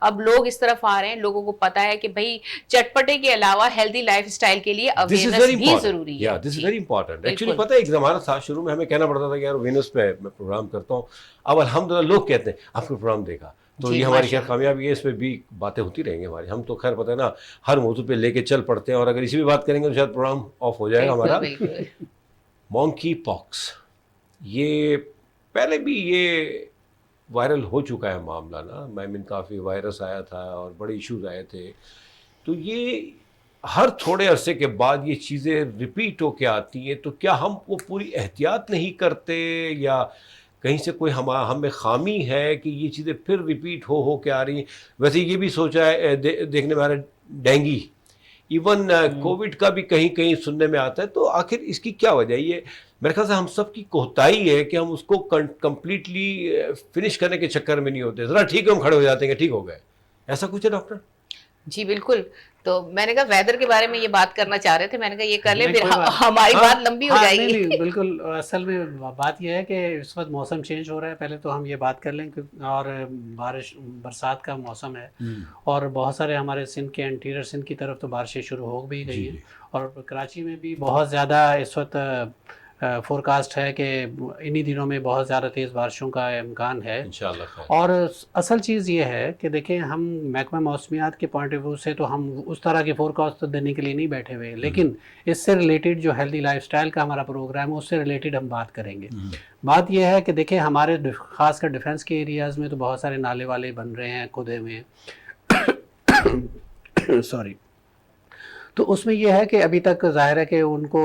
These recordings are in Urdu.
اب لوگ اس طرف آ رہے ہیں, لوگوں کو پتا ہے کہ بھائی چٹپٹے کے علاوہ ہیلدی لائف اسٹائل کے لیے اویئرنیس بھی ضروری ہے. دس از ویری امپورٹنٹ. ایکچولی پتہ ہے ایک زمانہ تھا شروع میں ہمیں کہنا پڑتا تھا کہ یار وینس پہ میں پروگرام کرتا ہوں, اب الحمدللہ لوگ کہتے ہیں آپ کو پروگرام دیکھا, تو یہ ہماری خیر کامیابی ہے. اس پہ بھی باتیں ہوتی رہیں گی ہماری, ہم تو خیر پتہ ہے نا ہر موضوع پہ لے کے چل پڑتے ہیں, اور اگر اسی بھی بات کریں گے تو شاید پروگرام آف ہو جائے گا ہمارا. مونکی پاکس, یہ پہلے بھی یہ وائرل ہو چکا ہے معاملہ نا, میں من کافی وائرس آیا تھا اور بڑے ایشوز آئے تھے, تو یہ ہر تھوڑے عرصے کے بعد یہ چیزیں ریپیٹ ہو کے آتی ہیں. تو کیا ہم وہ پوری احتیاط نہیں کرتے, یا کہیں سے کوئی ہمیں خامی ہے کہ یہ چیزیں پھر ریپیٹ ہو کے آ رہی ہیں؟ ویسے یہ بھی سوچا ہے دیکھنے میں آ رہا ہے ڈینگی, ایون کووڈ کا بھی کہیں کہیں سننے میں آتا ہے. تو آخر اس کی کیا وجہ ہے؟ یہ میرے خیال سے ہم سب کی کوتاہی ہے کہ ہم اس کو کمپلیٹلی فنش کرنے کے چکر میں نہیں ہوتے. ذرا ٹھیک ہے ہم کھڑے ہو جاتے ہیں کہ ٹھیک ہو گئے, ایسا کچھ ہے ڈاکٹر؟ جی بالکل. تو میں نے کہا ویدر کے بارے میں یہ بات کرنا چاہ رہے تھے, میں نے کہا یہ کر لیں پھر ہماری بات لمبی ہو جائے گی. نہیں بالکل, اصل میں بات یہ ہے کہ اس وقت موسم چینج ہو رہا ہے, پہلے تو ہم یہ بات کر لیں, اور برسات کا موسم ہے, اور بہت سارے ہمارے سندھ کے انٹیریئر سندھ کی طرف تو بارشیں شروع ہو بھی گئی ہیں, اور کراچی میں بھی بہت زیادہ اس وقت فورکاسٹ ہے کہ انہی دنوں میں بہت زیادہ تیز بارشوں کا امکان ہے انشاءاللہ خیر. اور اصل چیز یہ ہے کہ دیکھیں ہم محکمہ موسمیات کے پوائنٹ آف ویو سے تو ہم اس طرح کے فورکاسٹ دینے کے لیے نہیں بیٹھے ہوئے, لیکن اس سے ریلیٹڈ جو ہیلدی لائف سٹائل کا ہمارا پروگرام ہے اس سے ریلیٹڈ ہم بات کریں گے. بات یہ ہے کہ دیکھیں ہمارے خاص کر ڈیفنس کے ایریاز میں تو بہت سارے نالے والے بن رہے ہیں کھدے ہوئے سوری. تو اس میں یہ ہے کہ ابھی تک ظاہر ہے کہ ان کو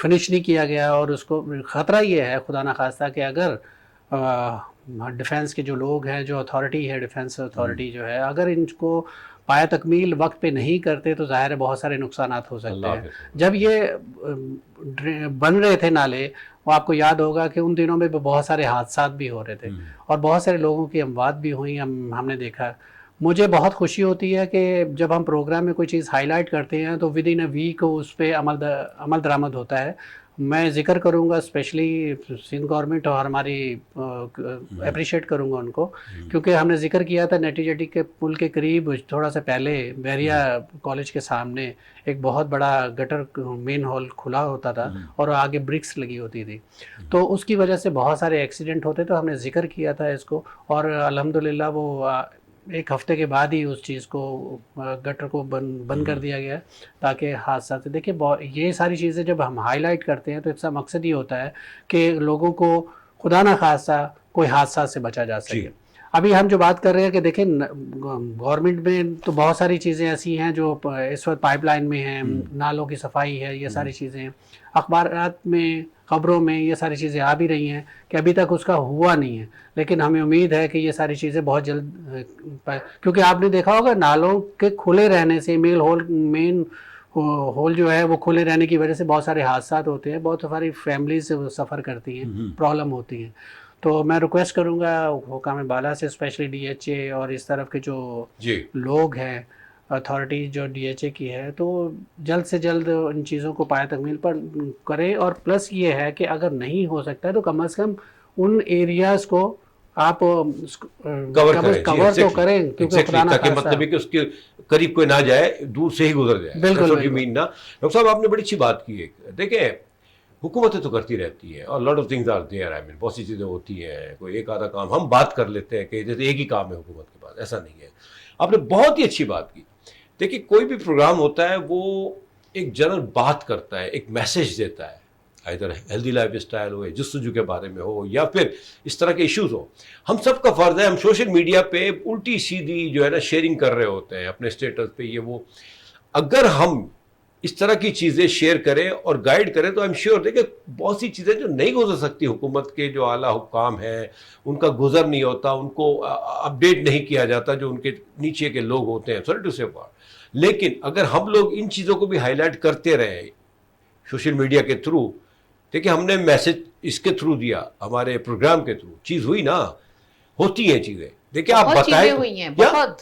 فنش نہیں کیا گیا, اور اس کو خطرہ یہ ہے خدا نخواستہ کہ اگر ڈیفنس کے جو لوگ ہیں, جو اتھارٹی ہے ڈیفنس اتھارٹی جو ہے, اگر ان کو پایا تکمیل وقت پہ نہیں کرتے تو ظاہر ہے بہت سارے نقصانات ہو سکتے ہیں. جب یہ بن رہے تھے نالے, وہ آپ کو یاد ہوگا کہ ان دنوں میں بہت سارے حادثات بھی ہو رہے تھے, اور بہت سارے لوگوں کی اموات بھی ہوئیں, ہم نے دیکھا. مجھے بہت خوشی ہوتی ہے کہ جب ہم پروگرام میں کوئی چیز ہائی لائٹ کرتے ہیں تو ود ان اے ویک اس پہ عمل درآمد ہوتا ہے. میں ذکر کروں گا اسپیشلی سندھ گورنمنٹ, اور ہماری اپریشیٹ کروں گا ان کو, کیونکہ ہم نے ذکر کیا تھا نیٹی جٹی کے پل کے قریب تھوڑا سا پہلے بحریہ کالج کے سامنے ایک بہت بڑا گٹر مین ہول کھلا ہوتا تھا, اور آگے برکس لگی ہوتی تھی, تو اس کی وجہ سے بہت سارے ایکسیڈنٹ ہوتے. تو ہم نے ذکر کیا تھا اس کو, اور الحمدللہ وہ ایک ہفتے کے بعد ہی اس چیز کو گٹر کو بند کر دیا گیا تاکہ حادثات. دیکھیں یہ ساری چیزیں جب ہم ہائی لائٹ کرتے ہیں تو اس کا مقصد یہ ہوتا ہے کہ لوگوں کو خدا نہ خواستہ کوئی حادثات سے بچا جا سکے. ابھی ہم جو بات کر رہے ہیں کہ دیکھیں گورنمنٹ میں تو بہت ساری چیزیں ایسی ہیں جو اس وقت پائپ لائن میں ہیں, نالوں کی صفائی ہے, یہ ساری چیزیں ہیں. اخبارات میں, خبروں میں یہ ساری چیزیں آ بھی رہی ہیں کہ ابھی تک اس کا ہوا نہیں ہے, لیکن ہمیں امید ہے کہ یہ ساری چیزیں بہت جلد, کیونکہ آپ نے دیکھا ہوگا نالوں کے کھلے رہنے سے مین ہول جو ہے وہ کھلے رہنے کی وجہ سے بہت سارے حادثات ہوتے ہیں, بہت ساری فیملیز سفر کرتی ہیں, پرابلم ہوتی ہیں. تو میں ریکویسٹ کروں گا حکام بالا سے, اسپیشلی ڈی ایچ اے اور اس طرف کے جو لوگ ہیں, اتھارٹی جو ڈی ایچ اے کی ہے, تو جلد سے جلد ان چیزوں کو پایا تکمیل پر کریں. اور پلس یہ ہے کہ اگر نہیں ہو سکتا ہے تو کم از کم ان ایریاز کو آپ کور تو کریں, کیونکہ مطلب ہے کہ اس کے قریب کوئی نہ جائے, دور سے ہی گزر جائے. بالکل ڈاکٹر صاحب آپ نے بڑی اچھی بات کی ہے. دیکھیں حکومتیں تو کرتی رہتی ہیں, اور lot of things are there, بہت سی چیزیں ہوتی ہیں, کوئی ایک آدھا کام ہم بات کر لیتے ہیں کہ جیسے ایک ہی کام ہے حکومت کے پاس, ایسا نہیں ہے. آپ نے بہت ہی اچھی بات کی. دیکھیے کوئی بھی پروگرام ہوتا ہے وہ ایک جنرل بات کرتا ہے, ایک میسج دیتا ہے, ادھر ہیلدی لائف اسٹائل ہو, جستجو کے بارے میں ہو, یا پھر اس طرح کے ایشوز ہو. ہم سب کا فرض ہے, ہم سوشل میڈیا پہ الٹی سیدھی جو ہے نا شیئرنگ کر رہے ہوتے ہیں اپنے اسٹیٹس پہ, یہ وہ. اگر ہم اس طرح کی چیزیں شیئر کریں اور گائیڈ کریں تو آئی ایم شیور دیکھیں بہت سی چیزیں جو نہیں گزر سکتی, حکومت کے جو اعلیٰ حکام ہیں ان کا گزر نہیں ہوتا, ان کو اپڈیٹ نہیں کیا جاتا جو ان کے نیچے کے لوگ ہوتے ہیں, سوری ٹو سے پارٹ. لیکن اگر ہم لوگ ان چیزوں کو بھی ہائی لائٹ کرتے رہے سوشل میڈیا کے تھرو, دیکھیں ہم نے میسج اس کے تھرو دیا, ہمارے پروگرام کے تھرو چیز ہوئی نا, ہوتی ہیں چیزیں. دیکھیں آپ بتائیں, ہوئی ہیں بہت.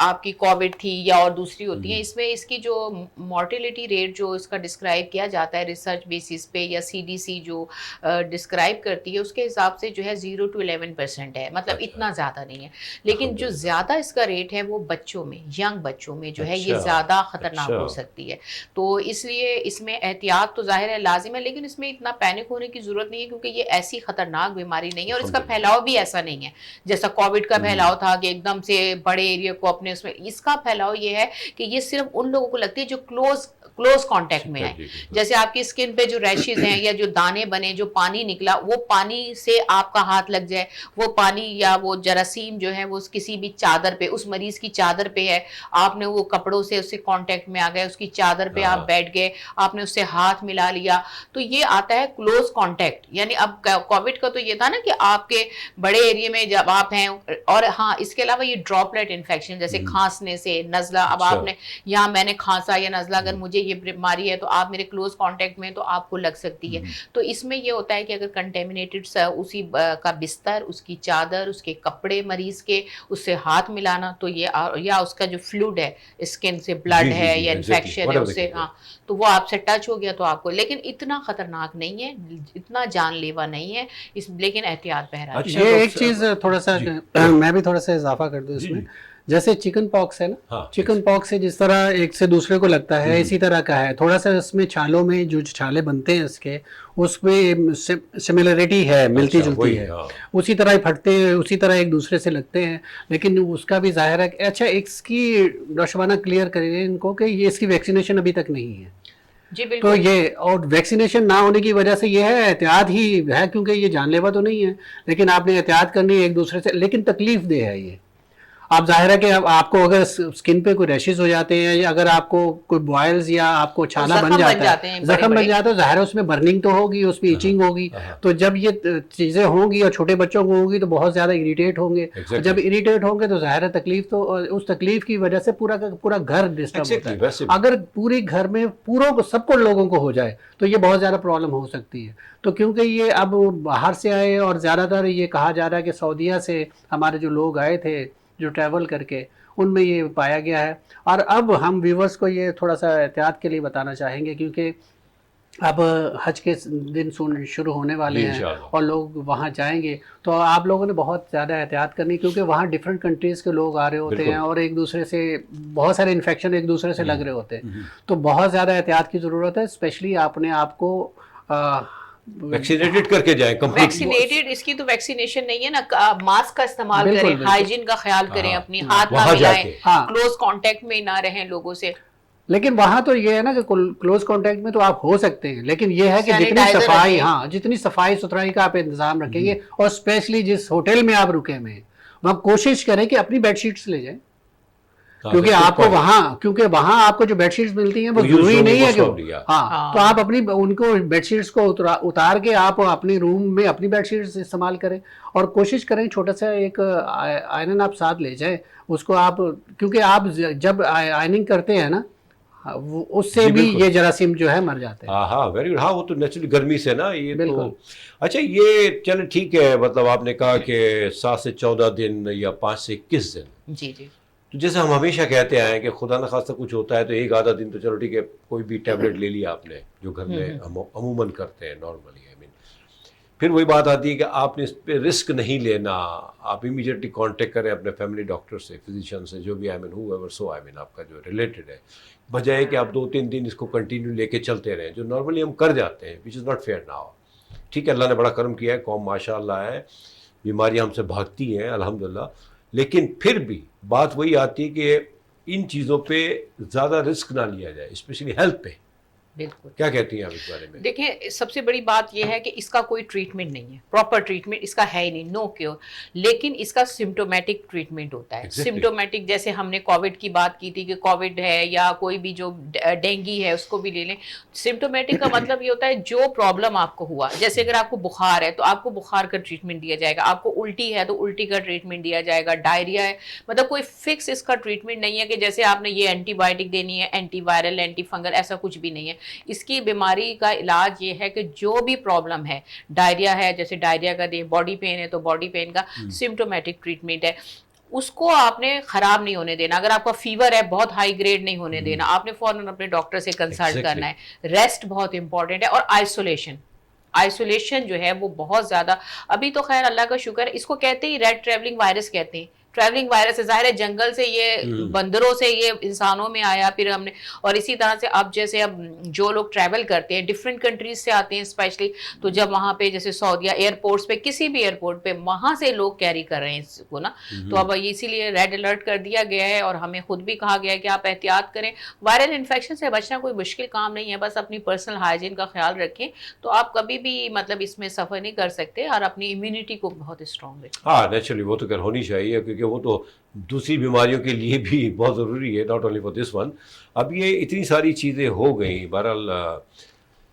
آپ کی کووڈ تھی یا اور دوسری ہوتی ہیں, اس میں اس کی جو مورٹیلیٹی ریٹ جو اس کا ڈسکرائب کیا جاتا ہے ریسرچ بیسس پہ یا CDC جو ڈسکرائب کرتی ہے اس کے حساب سے جو ہے 0 to 11% ہے, مطلب اتنا زیادہ نہیں ہے. لیکن جو زیادہ اس کا ریٹ ہے وہ بچوں میں, ینگ بچوں میں جو ہے یہ زیادہ خطرناک ہو سکتی ہے. تو اس لیے اس میں احتیاط تو ظاہر ہے لازم ہے, لیکن اس میں اتنا پینک ہونے کی ضرورت نہیں ہے کیونکہ یہ ایسی خطرناک بیماری نہیں ہے اور اس کا پھیلاؤ بھی ایسا نہیں ہے جیسا کووڈ کا پھیلاؤ تھا کہ ایک دم سے بڑے ایریا کو اپنے اس میں. اس کا پھیلاؤ یہ ہے کہ یہ صرف ان لوگوں کو لگتی ہے جو کلوز کانٹیکٹ میں ہیں. جیسے آپ کی اسکن پہ جو ریشز ہیں یا جو دانے بنے, جو پانی نکلا, وہ پانی سے آپ کا ہاتھ لگ جائے, وہ پانی یا وہ جراثیم جو ہے وہ کسی بھی چادر پہ, اس مریض کی چادر پہ ہے, آپ نے وہ کپڑوں سے اس سے کانٹیکٹ میں آ گئے, اس کی چادر پہ آپ بیٹھ گئے, آپ نے اس سے ہاتھ ملا لیا, تو یہ آتا ہے کلوز کانٹیکٹ. یعنی اب کووڈ کا تو یہ تھا نا کہ آپ کے بڑے ایریا میں جب آپ ہیں, اور ہاں اس کے علاوہ یہ ڈراپلیٹ انفیکشن جیسے کھانسنے سے, نزلہ, اب آپ نے یہاں میں نے کھانسا یا نزلہ, اگر مجھے یہ بیماری ہے تو آپ میرے کلوز کانٹیکٹ میں تو آپ کو لگ سکتی ہے. تو اس میں یہ ہوتا ہے کہ اگر کنٹیمنیٹڈ اسی کا بستر, اس کی چادر, اس کے کپڑے مریض کے, اس سے ہاتھ ملانا, تو یہ یا اس کا جو فلوئڈ ہے اسکن سے, بلڈ ہے یا انفیکشن ہے اس سے, ہاں تو وہ آپ سے ٹچ ہو گیا تو آپ کو. لیکن اتنا خطرناک نہیں ہے, اتنا جان لیوا نہیں ہے لیکن احتیاط بہرحال. یہ ایک چیز تھوڑا سا میں بھی تھوڑا سا اضافہ کر دوں اس میں, جیسے چکن پاکس ہے نا, چکن پاکس سے جس طرح ایک سے دوسرے کو لگتا ہے اسی طرح کا ہے. تھوڑا سا اس میں چھالوں میں جو چھالے بنتے ہیں اس میں سملریٹی ہے, ملتی جلتی ہے, اسی طرح ہی پھٹتے ہیں, اسی طرح ایک دوسرے سے لگتے ہیں. لیکن اس کا بھی ظاہر ہے. اچھا اس کی ڈاکٹر شبانہ کلیئر کریں ان کو کہ یہ اس کی ویکسینیشن ابھی تک نہیں ہے. جی بالکل. تو یہ اور ویکسینیشن نہ ہونے کی وجہ سے یہ ہے, احتیاط ہی ہے کیونکہ یہ جان لیوا تو نہیں ہے, لیکن آپ نے احتیاط کرنی ہے ایک دوسرے سے. لیکن تکلیف دہ ہے یہ. آپ ظاہر ہے کہ آپ کو اگر اسکن پہ کوئی ریشز ہو جاتے ہیں یا اگر آپ کو کوئی بوائلز یا آپ کو چھالا بن جاتا ہے, زخم بن جاتا ہے, ظاہر ہے اس میں برننگ تو ہوگی, اس میں ایچنگ ہوگی. تو جب یہ چیزیں ہوں گی اور چھوٹے بچوں کو ہوں گی تو بہت زیادہ اریٹیٹ ہوں گے. جب اریٹیٹ ہوں گے تو ظاہر ہے تکلیف, تو اس تکلیف کی وجہ سے پورا کا پورا گھر ڈسٹرب ہوتا ہے. اگر پوری گھر میں پوروں کو سب کو لوگوں کو ہو جائے تو یہ بہت زیادہ پرابلم ہو سکتی ہے. تو کیونکہ یہ اب باہر سے آئے اور زیادہ تر یہ کہا جا رہا ہے کہ سعودیہ سے ہمارے جو لوگ آئے تھے جو ٹریول کر کے, ان میں یہ پایا گیا ہے. اور اب ہم ویورز کو یہ تھوڑا سا احتیاط کے لیے بتانا چاہیں گے کیونکہ اب حج کے دن شروع ہونے والے ہیں اور لوگ وہاں جائیں گے, تو آپ لوگوں نے بہت زیادہ احتیاط کرنی کیونکہ وہاں ڈفرینٹ کنٹریز کے لوگ آ رہے ہوتے ہیں اور ایک دوسرے سے بہت سارے انفیکشن ایک دوسرے سے لگ رہے ہوتے ہیں. تو بہت زیادہ احتیاط کی ضرورت ہے. اسپیشلی آپ نے آپ کو ویکسینیٹڈ کر کے جائیں. ویکسینیٹڈ, اس کی تو ویکسینیشن نہیں ہے نا, ماسک کا استعمال کریں, ہائیجین کا خیال کریں, اپنی ہاتھ نہ ملائیں, کلوز کانٹیکٹ میں نہ رہیں لوگوں سے. لیکن وہاں تو یہ ہے نا کہ کلوز کانٹیکٹ میں تو آپ ہو سکتے ہیں, لیکن یہ ہے کہ جتنی صفائی, جتنی صفائی ستھرائی کا آپ انتظام رکھیں گے, اور اسپیشلی جس ہوٹل میں آپ رکے ہوئے ہیں وہاں کوشش کریں کہ اپنی بیڈ شیٹس لے جائیں, کیونکہ آپ کو وہاں آپ کو جو بیڈ شیٹس ملتی ہیں وہ ضروری نہیں ہے کہ تو آپ اپنی ان کو بیڈ شیٹس کو اتار کے آپ اپنے روم میں اپنی بیڈ شیٹس استعمال کریں, اور کوشش کریں چھوٹا سا ایک آئرن آپ ساتھ لے جائیں اس کو آپ, کیونکہ آپ جب آئرننگ کرتے ہیں نا اس سے بھی یہ جراثیم جو ہے مر جاتے ہیں. ہاں ویری گڈ. ہاں وہ تو نیچرلی گرمی سے نا یہ تو. اچھا یہ چلے ٹھیک ہے, مطلب آپ نے کہا کہ 7 سے 14 دن یا 5 سے 21 دن. جی جی. تو جیسے ہم ہمیشہ کہتے آئے ہیں کہ خدا نخواستہ کچھ ہوتا ہے تو ایک آدھا دن تو چلو ٹھیک ہے, کوئی بھی ٹیبلٹ لے لیا آپ نے جو گھر میں عموماً کرتے ہیں نارملی. پھر وہی بات آتی ہے کہ آپ نے اس پہ رسک نہیں لینا, آپ امیڈیٹلی کانٹیکٹ کریں اپنے فیملی ڈاکٹر سے, فزیشین سے, جو بھی آپ کا جو ریلیٹڈ ہے, بجائے کہ آپ 2-3 دن اس کو کنٹینیو لے کے چلتے رہیں, جو نارملی ہم کر جاتے ہیں, وچ از ناٹ فیئر ناؤ. ٹھیک ہے, اللہ نے بڑا کرم کیا ہے, قوم ماشاء اللہ ہے, بیماریاں ہم سے بھاگتی ہیں الحمدللہ, لیکن پھر بھی بات وہی آتی ہے کہ ان چیزوں پہ زیادہ رسک نہ لیا جائے, اسپیشلی ہیلتھ پہ. بالکل. کیا کہتی ہیں آپ اس بارے میں؟ دیکھیں سب سے بڑی بات یہ ہے کہ اس کا کوئی ٹریٹمنٹ نہیں ہے, پراپر ٹریٹمنٹ اس کا ہے ہی نہیں, نو کیور. لیکن اس کا سمٹومیٹک ٹریٹمنٹ ہوتا ہے. سمٹومیٹک جیسے ہم نے کووڈ کی بات کی تھی کہ کووڈ ہے یا کوئی بھی جو ڈینگی ہے اس کو بھی لے لیں. سمٹومیٹک کا مطلب یہ ہوتا ہے جو پرابلم آپ کو ہوا, جیسے اگر آپ کو بخار ہے تو آپ کو بخار کا ٹریٹمنٹ دیا جائے گا, آپ کو الٹی ہے تو الٹی کا ٹریٹمنٹ دیا جائے گا, ڈائریا ہے, مطلب کوئی فکس اس کا ٹریٹمنٹ نہیں ہے کہ جیسے آپ نے یہ اینٹی بایوٹک دینی ہے, اینٹی وائرل, اینٹی فنگل, ایسا کچھ بھی نہیں ہے. اس کی بیماری کا علاج یہ ہے کہ جو بھی پرابلم ہے, ڈائریا ہے جیسے ڈائریا کا دیں, باڈی پین ہے تو باڈی پین کا سمٹومیٹک ٹریٹمنٹ ہے. اس کو آپ نے خراب نہیں ہونے دینا. اگر آپ کا فیور ہے بہت ہائی گریڈ نہیں ہونے دینا, آپ نے فوراً اپنے ڈاکٹر سے کنسلٹ کرنا ہے. ریسٹ بہت امپورٹنٹ ہے, اور آئسولیشن جو ہے وہ بہت زیادہ. ابھی تو خیر اللہ کا شکر ہے, اس کو کہتے ہی ریڈ ٹریولنگ وائرس کہتے ہیں. ٹریولنگ وائرس ہے, ظاہر ہے جنگل سے یہ بندروں سے یہ انسانوں میں آیا, پھر ہم نے, اور اسی طرح سے اب جیسے اب جو لوگ ٹریول کرتے ہیں ڈفرینٹ کنٹریز سے آتے ہیں اسپیشلی, تو جب وہاں پہ جیسے سعودیہ ایئرپورٹس پہ, کسی بھی ایئرپورٹ پہ, وہاں سے لوگ کیری کر رہے ہیں اس کو نا, تو اب اسی لیے ریڈ الرٹ کر دیا گیا ہے, اور ہمیں خود بھی کہا گیا ہے کہ آپ احتیاط کریں. وائرل انفیکشن سے بچنا کوئی مشکل کام نہیں ہے, بس اپنی پرسنل ہائیجین کا خیال رکھیں, تو آپ کبھی بھی مطلب اس میں سفر نہیں کر سکتے, اور اپنی امیونٹی کو بہت اسٹرانگ رکھیں. ہاں نیچرلی وہ تو خیر ہونی چاہیے, کیونکہ وہ تو دوسری بیماریوں کے لیے بھی بہت ضروری ہے, not only for this one. اب یہ اتنی ساری چیزیں ہو گئیں, بہرحال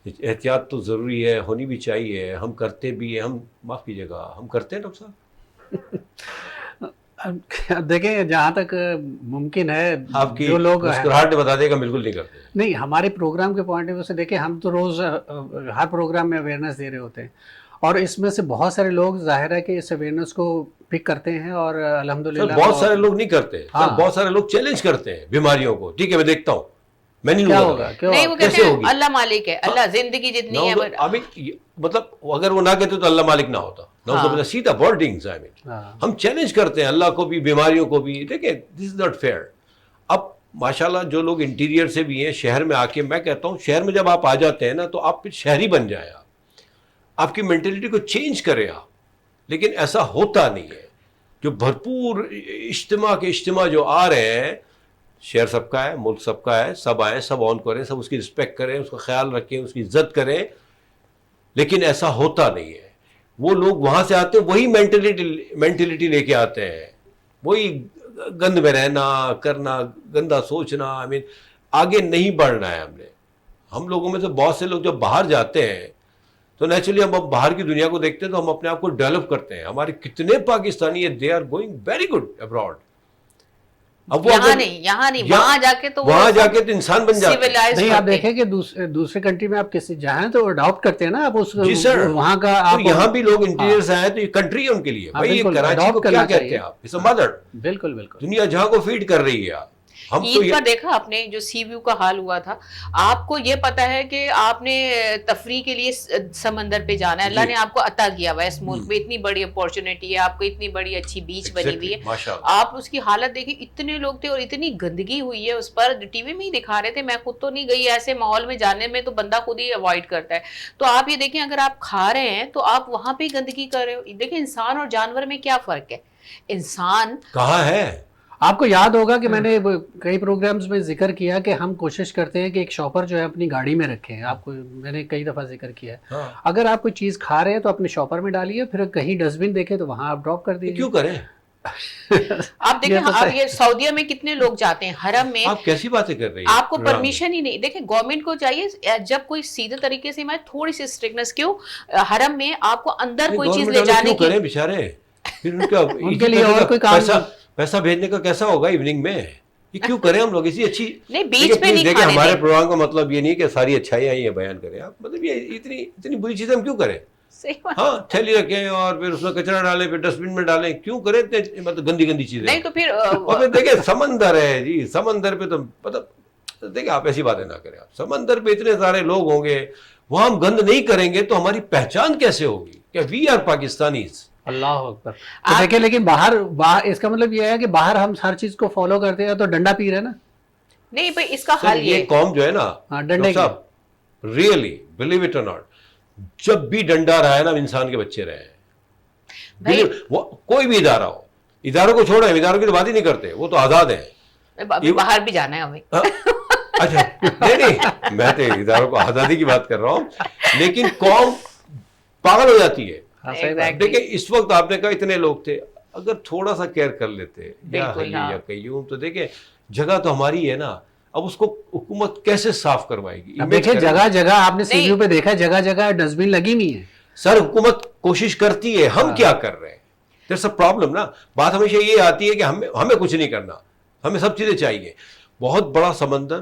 احتیاط تو ضروری ہے, ہونی بھی چاہیے. ہم کرتے بھی ہیں, ہم معاف کیجیے گا, ہم کرتے ہیں ڈاکٹر صاحب. دیکھیں جہاں تک ممکن ہے, آپ کی جو لوگ مسکراہٹ نے بتا دے گا بالکل نہیں کرتے. نہیں, ہمارے پروگرام کے پوائنٹ آف ویو سے دیکھیں, ہم تو روز ہر پروگرام میں اویئرنیس دے رہے ہوتے ہیں, اور اس میں سے بہت سارے لوگ ظاہر ہے کہ اس اویئرنیس کو پک کرتے ہیں, اور الحمدللہ بہت سارے لوگ نہیں کرتے. بہت سارے لوگ چیلنج کرتے ہیں بیماریوں کو. ٹھیک ہے میں دیکھتا ہوں, میں نہیں کیا لوں ہوگا, گا. نہیں, وہ کہتے ہیں اللہ مالک ہے, اللہ زندگی جتنی ہے. ابھی مطلب اگر وہ نہ کہتے تو اللہ مالک نہ ہوتا. سیدھا ورڈنگز. ہم چیلنج کرتے ہیں اللہ کو بھی, بیماریوں کو بھی. دیکھیں دس از ناٹ فیئر. اب ماشاءاللہ جو لوگ انٹیریئر سے بھی ہیں, شہر میں آ کے, میں کہتا ہوں شہر میں جب آپ آ جاتے ہیں نا, تو آپ پھر شہری بن جائیں, آپ کی مینٹلٹی کو چینج کریں آپ. لیکن ایسا ہوتا نہیں ہے. جو بھرپور اجتماع جو آ رہے ہیں, شہر سب کا ہے, ملک سب کا ہے, سب آئیں, سب آن کریں, سب اس کی رسپیکٹ کریں, اس کا خیال رکھیں, اس کی عزت کریں. لیکن ایسا ہوتا نہیں ہے. وہ لوگ وہاں سے آتے ہیں, وہی مینٹلٹی لے کے آتے ہیں, وہی گند میں رہنا, کرنا, گندا سوچنا. آگے نہیں بڑھنا ہے. ہم لوگوں میں سے بہت سے لوگ جب باہر جاتے ہیں تو نیچرلی ہم اب باہر کی دنیا کو دیکھتے ہیں تو ہم اپنے آپ کو ڈیولپ کرتے ہیں. ہمارے کتنے پاکستانی ہیں, they are going very good abroad. اب وہ یہاں نہیں, وہاں جا کے تو انسان بن جاتے ہیں. نہیں, آپ دیکھیں کہ دوسرے کنٹری میں آپ کسی جائیں تو اڈاپٹ کرتے ہیں نا آپ اس وہاں کا. یہاں بھی لوگ انٹیریئر سے آئے تو یہ کنٹری ہے ان کے لیے. بھائی کراچی کو کیا کہتے ہیں آپ, اٹس اے مدر. بالکل دنیا جہاں کو فیڈ کر رہی ہے. عید پر دیکھا آپ نے جو سی ویو کا حال ہوا تھا, آپ کو یہ پتا ہے کہ آپ نے تفریح کے لیے سمندر پہ جانا ہے, اللہ نے آپ کو عطا کیا ہوا ہے اس ملک میں, اتنی بڑی اپورچونٹی ہے, آپ کو اتنی بڑی اچھی بیچ بنی ہوئی ہے, آپ اس کی حالت دیکھیں, اتنے لوگ تھے اور اتنی گندگی ہوئی ہے اس پر. ٹی وی میں ہی دکھا رہے تھے, میں خود تو نہیں گئی, ایسے ماحول میں جانے میں تو بندہ خود ہی اوائڈ کرتا ہے. تو آپ یہ دیکھیں اگر آپ کھا رہے ہیں تو آپ وہاں پہ گندگی کر رہے ہو. دیکھیں انسان اور جانور میں کیا فرق ہے, انسان کہاں ہے. آپ کو یاد ہوگا کہ میں نے کئی پروگرامز میں ذکر کیا کہ ہم کوشش کرتے ہیں کہ ایک شاپر جو ہے اپنی گاڑی میں رکھیں. آپ کو میں نے کئی دفعہ ذکر کیا ہے, اگر آپ کوئی چیز کھا رہے ہیں تو اپنے شاپر میں ڈالیے, پھر کہیں ڈسٹ بن دیکھیں تو وہاں آپ ڈراپ کر دیجیے. کیوں کریں آپ دیکھیں, آپ یہ سعودیہ میں کتنے لوگ جاتے ہیں حرم میں, آپ کیسی باتیں کر رہی ہیں, آپ کو پرمیشن ہی نہیں. دیکھیں گورنمنٹ کو چاہیے جب کوئی سیدھے طریقے سے میں تھوڑی سی اسٹرکٹنس, کیوں حرم میں آپ کو اندر کوئی چیز لے جانے کی, کریں بیچارے, پھر ان کے لیے اور کوئی کام پیسہ بھیجنے کا کیسا ہوگا ایوننگ میں, یہ کیوں کریں ہم لوگ اسی اچھی. نہیں بیچ پہ نہیں دیکھیں ہمارے پروگرام کا مطلب یہ نہیں کہ ساری اچھائیاں یہ بیان کریں آپ, مطلب یہ اتنی بری چیزیں ہم کیوں کریں. ہاں تھیلی رکھیں اور پھر اس میں کچرا ڈالیں, پھر ڈسٹ بن میں ڈالیں, کیوں کریں مطلب گندی چیزیں. نہیں تو پھر اور پھر دیکھیں سمندر ہے جی, سمندر پہ تو مطلب دیکھیں آپ ایسی باتیں نہ کریں. آپ سمندر پہ اتنے سارے لوگ ہوں گے, وہاں ہم گند نہیں کریں گے تو ہماری پہچان کیسے ہوگی کہ وی آر پاکستانیز. اللہ اکبر. دیکھیں لیکن باہر اس کا مطلب یہ ہے کہ باہر ہم ہر چیز کو فالو کرتے ہیں تو ڈنڈا پی رہے نا. نہیں بھائی اس کا حل یہ قوم جو ہے نا ڈنڈے صاحب, ریئلی بلیو اٹ اور ناٹ, جب بھی ڈنڈا رہا ہے نا انسان کے بچے رہے ہیں. کوئی بھی ادارہ ہو, اداروں کو چھوڑیں, اداروں کی تو بات ہی نہیں کرتے, وہ تو آزاد ہیں. باہر بھی جانا ہے ہمیں. اچھا نہیں, میں تو اداروں کو آزادی کی بات کر رہا ہوں, لیکن قوم پاگل ہو جاتی ہے. دیکھیں اس وقت آپ نے کہا اتنے لوگ تھے, اگر تھوڑا سا کیئر کر لیتے یا قیوم, تو دیکھیں جگہ تو ہماری ہے نا, اب اس کو حکومت کیسے صاف کروائے گی. دیکھیں جگہ جگہ آپ نے سی ویو پہ دیکھا, جگہ جگہ ڈسٹ بن لگی ہوئی ہے. سر حکومت کوشش کرتی ہے, ہم کیا کر رہے ہیں, دیٹس اے پرابلم نا. بات ہمیشہ یہ آتی ہے کہ ہمیں کچھ نہیں کرنا, ہمیں سب چیزیں چاہیے. بہت بڑا سمندر,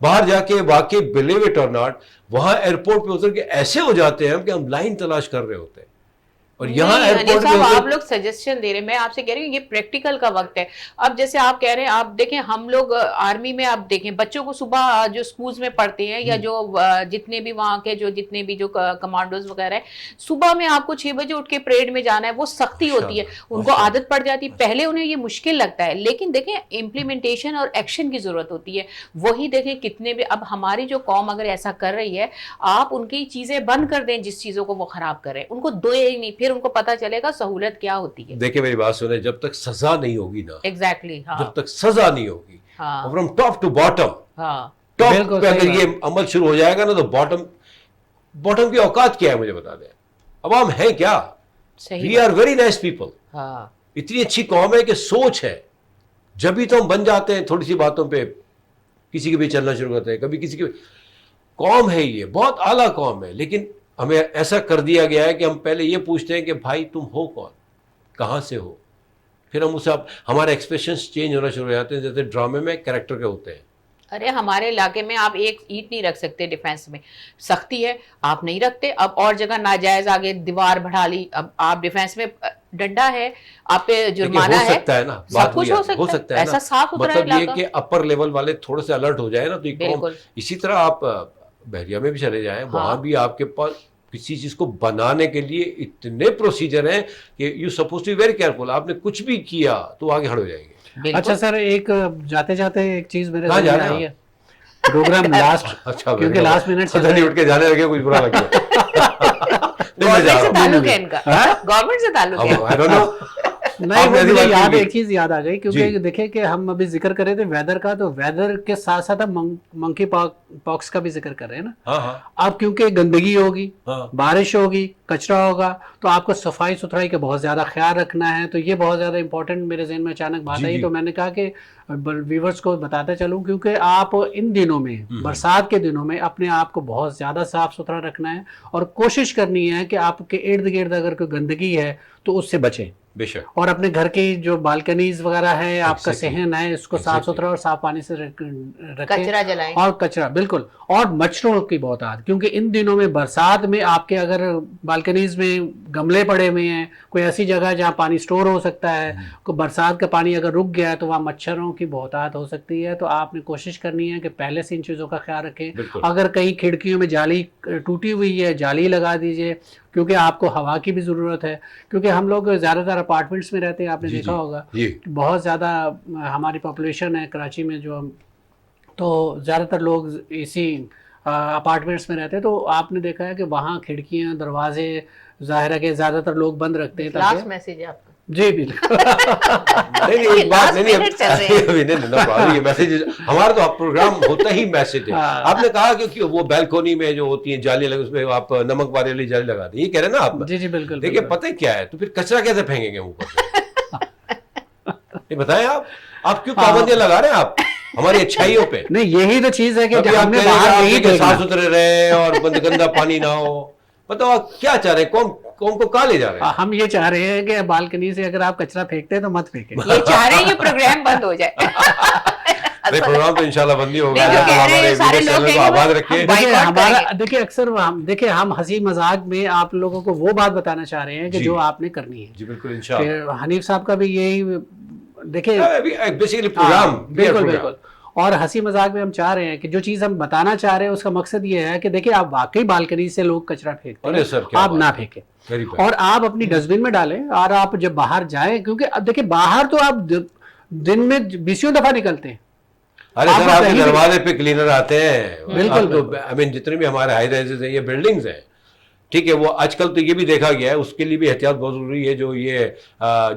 باہر جا کے واقعی بلیو اٹ اور ناٹ وہاں ایئرپورٹ پہ اتر کے ایسے ہو جاتے ہیں کہ ہم لائن تلاش کر رہے ہوتے ہیں. اور یہاں ایئرپورٹ صاحب پہ آپ لوگ سجیشن دے رہے ہیں, میں آپ سے کہہ رہی ہوں یہ پریکٹیکل کا وقت ہے. اب جیسے آپ کہہ رہے ہیں, آپ دیکھیں ہم لوگ آرمی میں آپ دیکھیں بچوں کو صبح جو اسکولز میں پڑھتے ہیں یا جو جتنے بھی وہاں کے جتنے بھی جو کمانڈوز وغیرہ ہیں, صبح میں آپ کو 6 بجے اٹھ کے پریڈ میں جانا ہے, وہ سختی ہوتی ہے, ان کو عادت پڑ جاتی ہے, پہلے انہیں یہ مشکل لگتا ہے, لیکن دیکھیں امپلیمنٹیشن اور ایکشن کی ضرورت ہوتی ہے. وہی دیکھیں کتنے بھی, اب ہماری جو قوم اگر ایسا کر رہی ہے, آپ ان کی چیزیں بند کر دیں جس چیزوں کو وہ خراب کر رہے ہیں, ان کو دو ہی نہیں, پھر ان کو پتہ چلے گا سہولت کیا ہوتی ہے. دیکھیں میری بات سنیں, جب تک سزا نہیں ہوگی نا, ایگزیکٹلی, جب تک سزا نہیں ہوگی, from top to bottom, top پہ اگر یہ عمل شروع ہو جائے گا نا, تو باٹم کی اوقات کیا ہے مجھے بتا دیں. عوام ہے کیا, we are very nice people, اتنی اچھی قوم ہے کہ سوچ ہے, جبھی تو ہم بن جاتے ہیں تھوڑی سی باتوں پہ کسی کے بھی چلنا شروع کرتے ہیں, کبھی کسی کے. قوم ہے یہ بہت اعلیٰ قوم ہے, لیکن ہمیں ایسا کر دیا گیا ہے کہ ہم پہلے یہ پوچھتے ہیں کہ بھائی تم ہو کون, کہاں سے ہو, پھر ہم اسے ہمارے ایکسپریشنز چینج ہونا شروع ہو جاتے ہیں, جیسے ڈرامے میں کریکٹر کے ہوتے ہیں. ارے ہمارے علاقے میں آپ ایک اینٹ نہیں رکھ سکتے, ڈیفینس میں سختی ہے, آپ نہیں رکھتے. اب اور جگہ ناجائز آگے دیوار بڑھا لی, اب آپ ڈیفینس میں ڈنڈا ہے, آپ پہ جرمانہ ہے, ہو سکتا ہے نا, سب کچھ ہو سکتا ہے, ایسا صاف ستھرا مطلب یہ علاقہ. کہ اپر لیول والے تھوڑے سے الرٹ ہو جائے نا, تو بالکل اسی طرح آپ بحریہ میں بھی چلے جائیں, وہاں بھی آپ کے پاس کسی چیز کو بنانے کے لیے اتنے پروسیجر ہیں کہ you suppose to be very careful. آپ نے کچھ بھی کیا تو آگے ہٹ ہو جائیں گے. اچھا سر, ایک جاتے جاتے ایک چیز میرے ذہن میں آئی ہے, پروگرام لاسٹ, کیونکہ لاسٹ منٹ سے اٹھ کے جانے لگے, کچھ برا لگ گیا. گورنمنٹ سے تعلق ہے ان کا, گورنمنٹ سے تعلق ہے. نہیں, مجھے یاد ایک چیز یاد آ گئی, کیونکہ دیکھیں کہ ہم ابھی ذکر کر رہے تھے ویدر کا, تو ویدر کے ساتھ ساتھ ہم منکی پاکس کا بھی ذکر کر رہے ہیں نا. اب کیونکہ گندگی ہوگی, بارش ہوگی, کچرا ہوگا, تو آپ کو صفائی ستھرائی کا بہت زیادہ خیال رکھنا ہے. تو یہ بہت زیادہ امپورٹنٹ میرے ذہن میں اچانک بات آئی, تو میں نے کہا کہ ویورز کو بتاتا چلوں, کیونکہ آپ ان دنوں میں, برسات کے دنوں میں, اپنے آپ کو بہت زیادہ صاف ستھرا رکھنا ہے, اور کوشش کرنی ہے کہ آپ کے ارد گرد اگر کوئی گندگی ہے تو اس سے بچیں. اور اپنے گھر کی جو بالکنیز وغیرہ ہے, آپ کا صحن ہے, اس کو صاف ستھرا اور صاف پانی سے رکھیں, کچرا جلائیں, اور کچرا بالکل, اور مچھروں کی بہت عادت, کیونکہ ان دنوں میں برسات میں آپ کے اگر بالکنیز میں گملے پڑے ہوئے ہیں, کوئی ایسی جگہ جہاں پانی سٹور ہو سکتا ہے, کوئی برسات کا پانی اگر رک گیا ہے تو وہاں مچھروں کی بہت عادت ہو سکتی ہے. تو آپ نے کوشش کرنی ہے کہ پہلے سے ان چیزوں کا خیال رکھیں. اگر کہیں کھڑکیوں میں جالی ٹوٹی ہوئی ہے, جالی لگا دیجئے, کیونکہ آپ کو ہوا کی بھی ضرورت ہے, کیونکہ ہم لوگ زیادہ تر اپارٹمنٹس میں رہتے ہیں, آپ نے دیکھا ہوگا بہت زیادہ ہماری پاپولیشن ہے کراچی میں جو, تو زیادہ تر لوگ اسی اپارٹمنٹس میں رہتے ہیں, تو آپ نے دیکھا ہے کہ وہاں کھڑکیاں دروازے ظاہر ہے کہ زیادہ تر لوگ بند رکھتے ہیں. لاسٹ میسج ہے آپ کا. جی بالکل. یہ میسج ہمارا تو پروگرام ہوتا ہی میسج ہے. آپ نے کہا کہ وہ بیلکونی میں جو ہوتی ہیں جالی لگی, اس میں آپ نمک والی والی جالی لگا دیں, یہ کہہ رہے ہیں نا آپ. جی جی بالکل. دیکھیے پتہ کیا ہے, تو پھر کچرا کیسے پھینکیں گے اوپر, یہ بتائیں آپ کیوں پابندیاں لگا رہے ہیں آپ ہماری اچھائیوں پہ. نہیں, یہی تو چیز ہے کہ صاف ستھرے رہے اور گندا پانی نہ ہو. بتاؤ آپ کیا چاہ رہے ہیں, قوم کو کہاں لے جا رہے ہیں؟ ہم یہ چاہ رہے ہیں کہ بالکنی سے اگر آپ کچرا پھینکتے ہیں تو مت پھینکیں. یہ چاہ رہے ہیں کہ پروگرام بند ہو جائے. پروگرام تو انشاءاللہ بند ہی ہوگا. آباد رکھیں. دیکھیے اکثر ہم ہنسی مذاق میں آپ لوگوں کو وہ بات بتانا چاہ رہے ہیں کہ جو آپ نے کرنی ہے. جی بالکل انشاءاللہ. حنیف صاحب کا بھی یہی دیکھیں بیسیکلی پروگرام. بالکل بالکل. اور ہنسی مذاق میں ہم چاہ رہے ہیں کہ جو چیز ہم بتانا چاہ رہے ہیں اس کا مقصد یہ ہے کہ دیکھیں آپ واقعی بالکنی سے لوگ کچرا پھینکتے ہیں, آپ نہ پھینکیں, اور آپ اپنی ڈسٹ بن میں ڈالیں. اور آپ جب باہر جائیں, کیونکہ اب دیکھیں باہر تو آپ دن میں 20 دفعہ نکلتے ہیں. ارے سر آپ کے دروازے پہ کلینر آتے ہیں. بالکل. جتنے بھی ہمارے ہائی رائزز ہیں, یہ بلڈنگز ہیں, ٹھیک ہے, وہ آج کل تو یہ بھی دیکھا گیا ہے, اس کے لیے بھی احتیاط بہت ضروری ہے.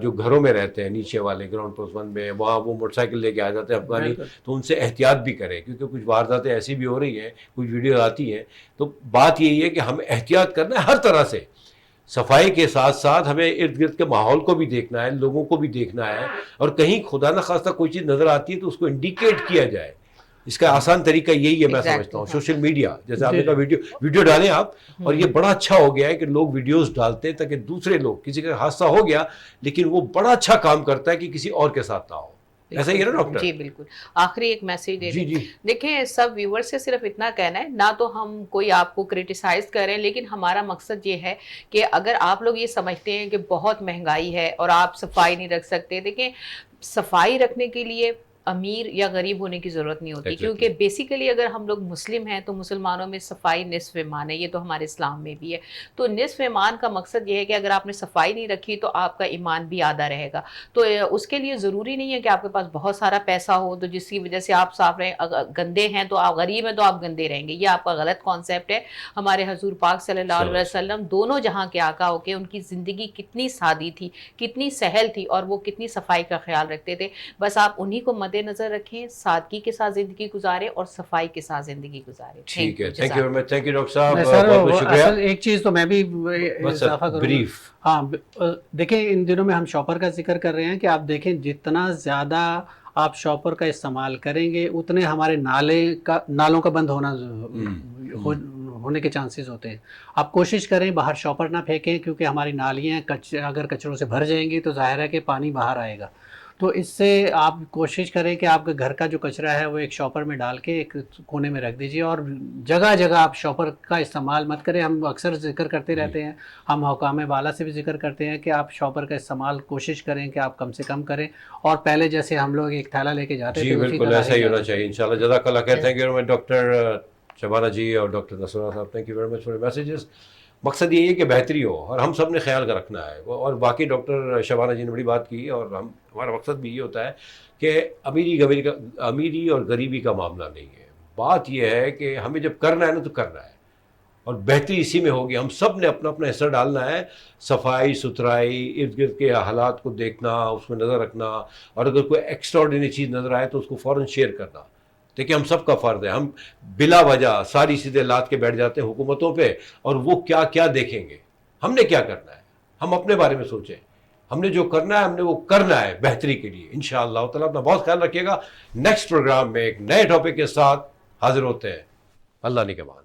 جو گھروں میں رہتے ہیں نیچے والے گراؤنڈ پلس 1 میں, وہاں وہ موٹر سائیکل لے کے آ جاتے ہیں افغانی, تو ان سے احتیاط بھی کریں, کیونکہ کچھ وارداتیں ایسی بھی ہو رہی ہیں, کچھ ویڈیو آتی ہیں. تو بات یہی ہے کہ ہمیں احتیاط کرنا ہے ہر طرح سے. صفائی کے ساتھ ساتھ ہمیں ارد گرد کے ماحول کو بھی دیکھنا ہے, لوگوں کو بھی دیکھنا ہے, اور کہیں خدا نخواستہ کوئی چیز نظر آتی ہے تو اس کو انڈیکیٹ کیا جائے. اس کا آسان طریقہ یہی ہے, میں سمجھتا ہوں, سوشل میڈیا. جیسے آپ نے کہا ویڈیو ڈالیں آپ, اور یہ بڑا اچھا ہو گیا ہے کہ لوگ ویڈیوز ڈالتے ہیں تاکہ دوسرے لوگ, کسی کا حادثہ ہو گیا لیکن وہ بڑا اچھا کام کرتا ہے کہ کسی اور کے ساتھ نہ ہو. ایسا ہی ہے نا ڈاکٹر؟ جی بالکل. آخری ایک میسج دے جی دیں. جی دیکھیں سب ویور سے صرف اتنا کہنا ہے, نہ تو ہم کوئی آپ کو کرٹیسائز کریں, لیکن ہمارا مقصد یہ ہے کہ اگر آپ لوگ یہ سمجھتے ہیں کہ بہت مہنگائی ہے اور آپ صفائی نہیں رکھ سکتے, دیکھیں صفائی رکھنے کے لیے امیر یا غریب ہونے کی ضرورت نہیں ہوتی, کیونکہ بیسیکلی اگر ہم لوگ مسلم ہیں تو مسلمانوں میں صفائی نصف ایمان ہے, یہ تو ہمارے اسلام میں بھی ہے. تو نصف ایمان کا مقصد یہ ہے کہ اگر آپ نے صفائی نہیں رکھی تو آپ کا ایمان بھی آدھا رہے گا. تو اس کے لیے ضروری نہیں ہے کہ آپ کے پاس بہت سارا پیسہ ہو تو جس کی وجہ سے آپ صاف رہیں, گندے ہیں تو آپ غریب ہیں تو آپ گندے رہیں گے, یہ آپ کا غلط کانسیپٹ ہے. ہمارے حضور پاک صلی اللہ علیہ وسلم دونوں جہاں کے آقا ہو کے ان کی زندگی کتنی سادی تھی, کتنی سہل تھی, اور وہ کتنی صفائی کا خیال رکھتے تھے. بس آپ انہی کو مد نظر رکھیں, سادگی کے ساتھ زندگی گزاریں اور صفائی کے ساتھ زندگی گزاریں. ٹھیک ہے, thank you very much, thank you doctor صاحب, سر بہت بہت شکریہ. اصل ایک چیز تو میں بھی بس اضافہ کروں بریف. ہاں دیکھیں ان دنوں میں ہم شاپر کا ذکر کر رہے ہیں کہ آپ دیکھیں جتنا زیادہ آپ شاپر کا استعمال کریں گے اتنے ہمارے نالوں کا بند ہونے کے چانسز ہوتے ہیں. آپ کوشش کریں باہر شاپر نہ پھینکیں, کیونکہ ہماری نالیاں اگر کچروں سے بھر جائیں گی تو ظاہر ہے کہ پانی باہر آئے گا. تو اس سے آپ کوشش کریں کہ آپ کے گھر کا جو کچرا ہے وہ ایک شاپر میں ڈال کے ایک کونے میں رکھ دیجیے, اور جگہ جگہ آپ شاپر کا استعمال مت کریں. ہم اکثر ذکر کرتے رہتے ہیں, ہم حکام بالا سے بھی ذکر کرتے ہیں کہ آپ شاپر کا استعمال کوشش کریں کہ آپ کم سے کم کریں, اور پہلے جیسے ہم لوگ ایک تھیلا لے کے جاتے جی تھے اسی بالکل طرح ایسا ہی ہونا جانا چاہیے انشاءاللہ. جزاک اللہ خیر. Thank you very much doctor Shabana ji اور ڈاکٹر نصراللہ صاحب, thank you very much for messages. مقصد یہی ہے کہ بہتری ہو اور ہم سب نے خیال کا رکھنا ہے. اور باقی ڈاکٹر شبانہ جی نے بڑی بات کی, اور ہمارا مقصد بھی یہ ہوتا ہے کہ امیری اور غریبی کا معاملہ نہیں ہے. بات یہ ہے کہ ہمیں جب کرنا ہے نا تو کرنا ہے, اور بہتری اسی میں ہوگی. ہم سب نے اپنا اپنا حصہ ڈالنا ہے. صفائی ستھرائی, ارد گرد کے حالات کو دیکھنا, اس میں نظر رکھنا, اور اگر کوئی ایکسٹراڈنری چیز نظر آئے تو اس کو فوراً شیئر کرنا. دیکھیں ہم سب کا فرض ہے. ہم بلا وجہ ساری چیزیں لاد کے بیٹھ جاتے ہیں حکومتوں پہ, اور وہ کیا کیا دیکھیں گے. ہم نے کیا کرنا ہے, ہم اپنے بارے میں سوچیں. ہم نے جو کرنا ہے ہم نے وہ کرنا ہے بہتری کے لیے انشاءاللہ تعالیٰ. اپنا بہت خیال رکھیے گا. نیکسٹ پروگرام میں ایک نئے ٹاپک کے ساتھ حاضر ہوتے ہیں. اللہ نگہبان.